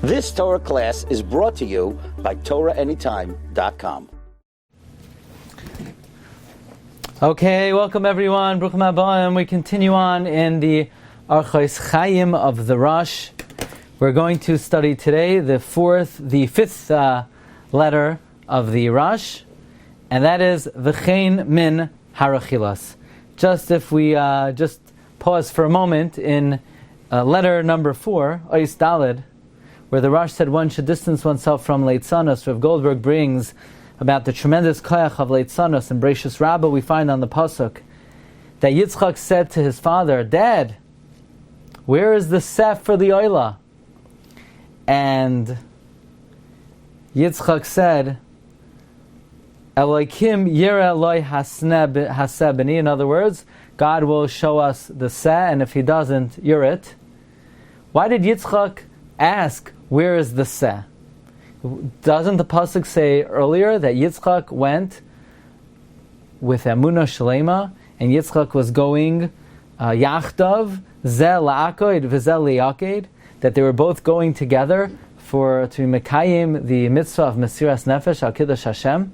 This Torah class is brought to you by TorahAnytime.com. Okay, welcome everyone. Bruchim Habayim. We continue on in the Orchos Chaim of the Rosh. We're going to study today the fifth letter of the Rosh, and that is V'chein min harachilas. Just if we just pause for a moment in letter number 4, Ois Daled, where the Rosh said one should distance oneself from Leitzanos. Rav Goldberg brings about the tremendous kayak of Leitzanos. In Bereshis Rabbah we find on the pasuk that Yitzchak said to his father, "Dad, where is the sef for the oila?" And Yitzchak said, Elokim yira loy hasebeni. In other words, God will show us the seh, and if He doesn't, you're it. Why did Yitzchak ask, where is the seh? Doesn't the pasuk say earlier that Yitzchak went with Emunah Shalema, and Yitzchak was going yachdav zeh la'akoid v'zeh li'akoid, that they were both going together to mekayim the mitzvah of Mesiras Nefesh al Kiddush Hashem?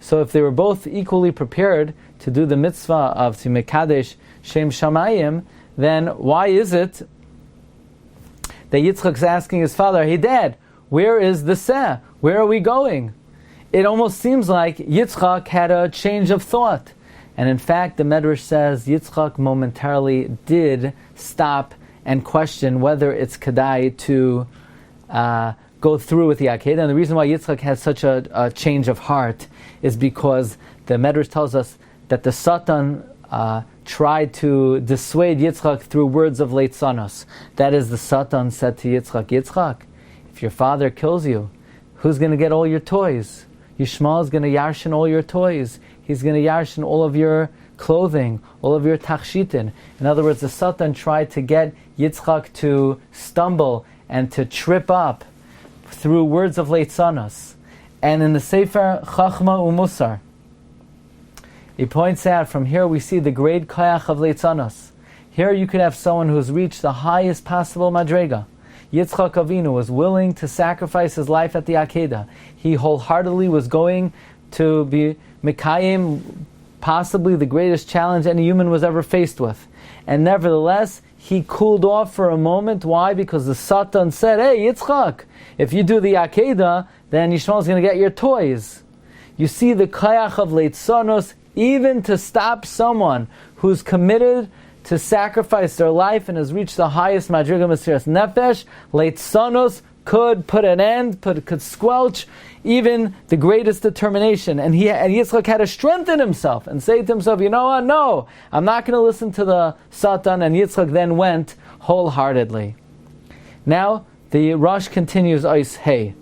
So if they were both equally prepared to do the mitzvah of to mekadesh Shem Shamayim, then why is it that Yitzchak's asking his father, "Hey Dad, where is the seh? Where are we going?" It almost seems like Yitzchak had a change of thought. And in fact, the Medrash says Yitzchak momentarily did stop and question whether it's kedai to go through with the Akedah. And the reason why Yitzchak had such a change of heart is because the Medrash tells us that the Satan tried to dissuade Yitzchak through words of Leitzanos. That is, the Satan said to Yitzchak, "Yitzchak, if your father kills you, who's going to get all your toys? Yishmael is going to yarshin all your toys. He's going to yarshin all of your clothing, all of your tachshitin." In other words, the Satan tried to get Yitzchak to stumble and to trip up through words of Leitzanos. And in the Sefer Chachma Umusar, he points out, from here we see the great kayak of Leitzanos. Here you could have someone who's reached the highest possible madrega. Yitzchak Avinu was willing to sacrifice his life at the Akedah. He wholeheartedly was going to be Mekayim, possibly the greatest challenge any human was ever faced with. And nevertheless, he cooled off for a moment. Why? Because the Satan said, "Hey Yitzchak, if you do the Akedah, then Yishmael is going to get your toys." You see the kayak of Leitzanos, even to stop someone who's committed to sacrifice their life and has reached the highest madriga Mesiras Nefesh, Leitzanos could put an end, could squelch even the greatest determination. And Yitzchak had to strengthen himself and say to himself, "You know what? No, I'm not going to listen to the Satan." And Yitzchak then went wholeheartedly. Now the Rosh continues, Ois Hey.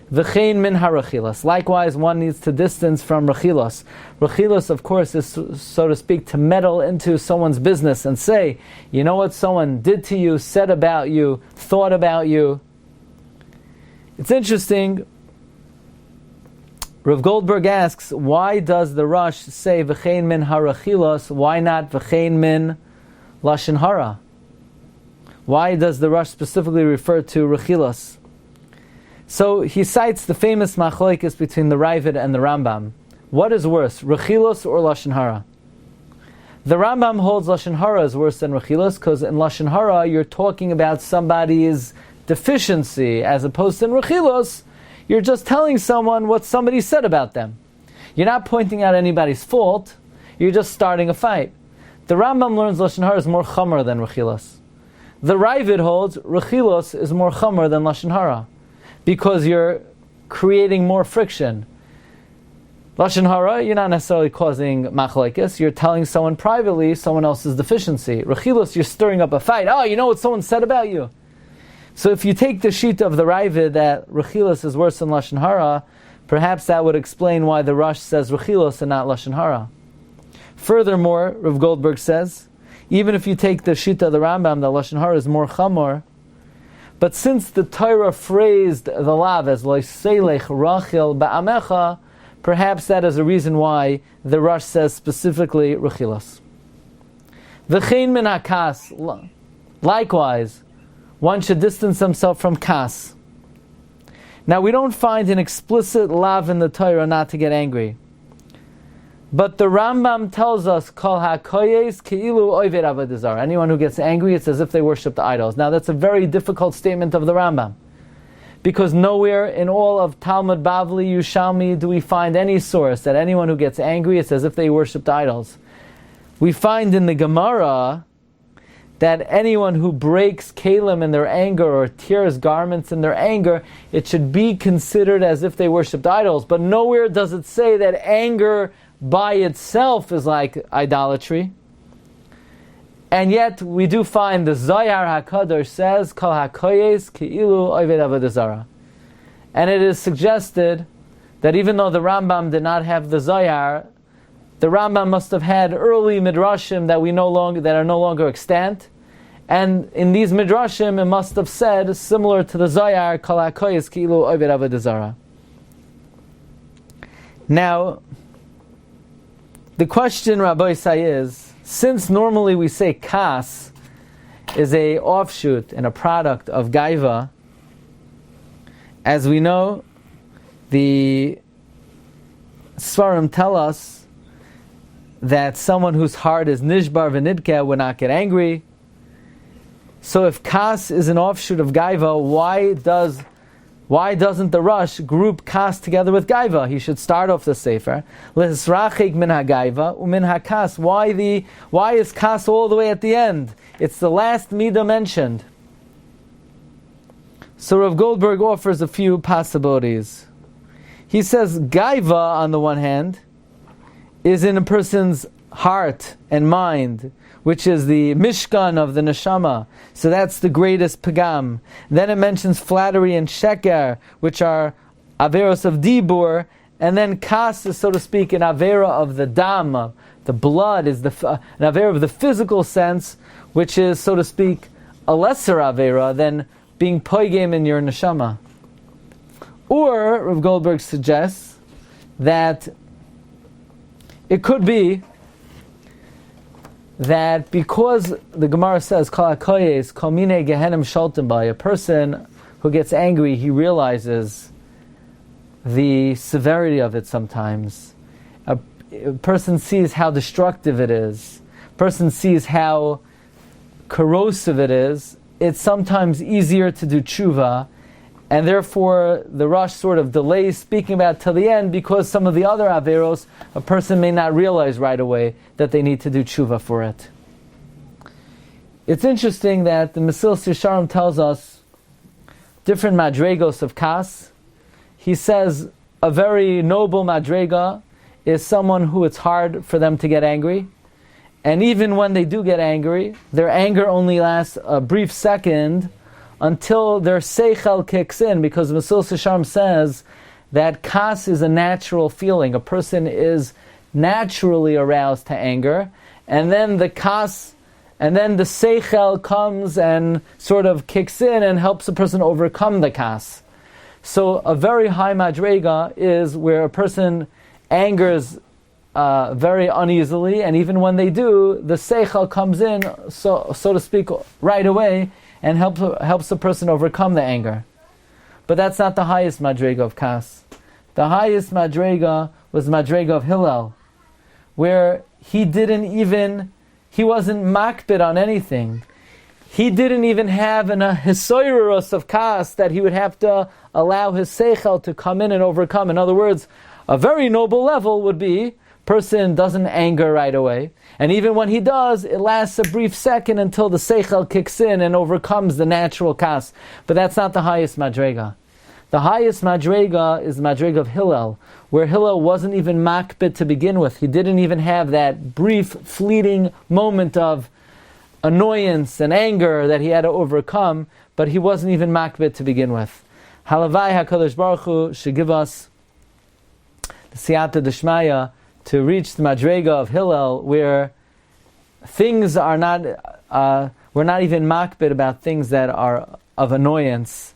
V'chein min harachilas. Likewise, one needs to distance from rachilas. Rachilas, of course, is, so to speak, to meddle into someone's business and say, "You know what someone did to you, said about you, thought about you." It's interesting. Rav Goldberg asks, why does the Rosh say v'chein min harachilas? Why not v'chein min lashon hara? Why does the Rosh specifically refer to rachilas? So he cites the famous machlokes between the Ravid and the Rambam. What is worse, rechilos or lashon hara? The Rambam holds lashon hara is worse than rechilos, because in lashon hara you're talking about somebody's deficiency, as opposed to in rechilos you're just telling someone what somebody said about them. You're not pointing out anybody's fault, you're just starting a fight. The Rambam learns lashon hara is more chomer than rechilos. The Ravid holds rechilos is more chomer than lashon hara, because you're creating more friction. Lashon hara, you're not necessarily causing machlokes, you're telling someone privately someone else's deficiency. Rechilos, you're stirring up a fight. "Oh, you know what someone said about you." So if you take the sheet of the Ravid that rechilos is worse than lashon hara, perhaps that would explain why the Rosh says rechilos and not lashon hara. Furthermore, Rav Goldberg says, even if you take the sheet of the Rambam that lashon hara is more chamor, but since the Torah phrased the lav as loiselech rachel ba'amecha, perhaps that is a reason why the Rosh says specifically rechilos. V'chein min hakas. Likewise, one should distance himself from kas. Now, we don't find an explicit lav in the Torah not to get angry. But the Rambam tells us, Kol hakoyes keilu oived avodah zarah. Anyone who gets angry, it's as if they worship the idols. Now, that's a very difficult statement of the Rambam, because nowhere in all of Talmud, Bavli, Yushalmi do we find any source that anyone who gets angry, it's as if they worship the idols. We find in the Gemara that anyone who breaks kalim in their anger or tears garments in their anger, it should be considered as if they worshipped idols. But nowhere does it say that anger by itself is like idolatry. And yet we do find the Zohar HaKadosh says, Kol hakoyes keilu oived avodah zarah. And it is suggested that even though the Rambam did not have the Zohar, the Rambam must have had early midrashim that are no longer extant, and in these midrashim it must have said, similar to the Zohar, Kol hakoyes keilu oived avodah zarah. Now, the question, Rabbi Say, is, since normally we say kas is a offshoot and a product of gaiva, as we know, the Svarim tell us that someone whose heart is nishbar v'nidke will not get angry. So if kas is an offshoot of gaiva, why doesn't the Rosh group kas together with gaiva? He should start off the sefer l'hisrachik min hagaiva umin hakas. Why is kas all the way at the end? It's the last midah mentioned. So Rav Goldberg offers a few possibilities. He says gaiva, on the one hand, is in a person's heart and mind, which is the mishkan of the neshama. So that's the greatest pagam. Then it mentions flattery and sheker, which are averos of dibur, and then kas is, so to speak, an avera of the dam. The blood is an avera of the physical sense, which is, so to speak, a lesser avera than being poigem in your neshama. Or, Rav Goldberg suggests that it could be that because the Gemara says, Kol hakoyes, kol minei gehenim sholtem ba, a person who gets angry, he realizes the severity of it sometimes. A person sees how destructive it is. A person sees how corrosive it is. It's sometimes easier to do tshuva, and therefore the Rosh sort of delays speaking about it till the end, because some of the other averos, a person may not realize right away that they need to do tshuva for it. It's interesting that the Mesilas Yesharim tells us different madregos of kas. He says a very noble madrega is someone who it's hard for them to get angry, and even when they do get angry, their anger only lasts a brief second until their seichel kicks in, because Mesilas Yesharim says that kas is a natural feeling. A person is naturally aroused to anger, and then the kas, and then the seichel comes and sort of kicks in and helps a person overcome the kas. So a very high madrega is where a person angers very uneasily, and even when they do, the seichel comes in, so to speak, right away, and helps the person overcome the anger. But that's not the highest madrega of kas. The highest madrega was madrega of Hillel, where he wasn't makbid on anything. He didn't even have a hisoyrus of kas that he would have to allow his seichel to come in and overcome. In other words, a very noble level would be, person doesn't anger right away, and even when he does, it lasts a brief second until the seichel kicks in and overcomes the natural kas. But that's not the highest madrega. The highest madrega is the madrega of Hillel, where Hillel wasn't even makbid to begin with. He didn't even have that brief, fleeting moment of annoyance and anger that he had to overcome, but he wasn't even makbid to begin with. Halavai HaKadosh Baruch Hu should give us the siyata d'shmaya to reach the madrega of Hillel, where things are not, we're not even makbid about things that are of annoyance.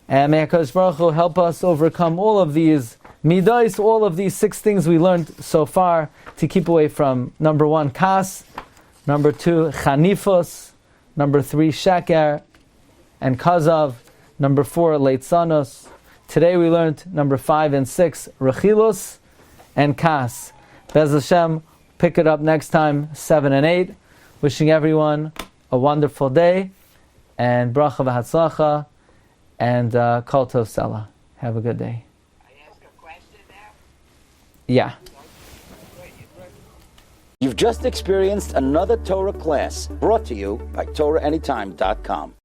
And may HaKadosh Baruch Hu help us overcome all of these midos, all of these 6 things we learned so far, to keep away from, number 1, kas, number 2, chanifos, number 3, sheker and kazav, number 4, leitzanos, Today we learned number 5 and 6, Rechilus and Kas. Bez Hashem, pick it up next time, 7 and 8. Wishing everyone a wonderful day, and bracha v'hatzlacha, and kol tov sela. Have a good day. I ask a question now? Yeah. You've just experienced another Torah class brought to you by TorahAnytime.com.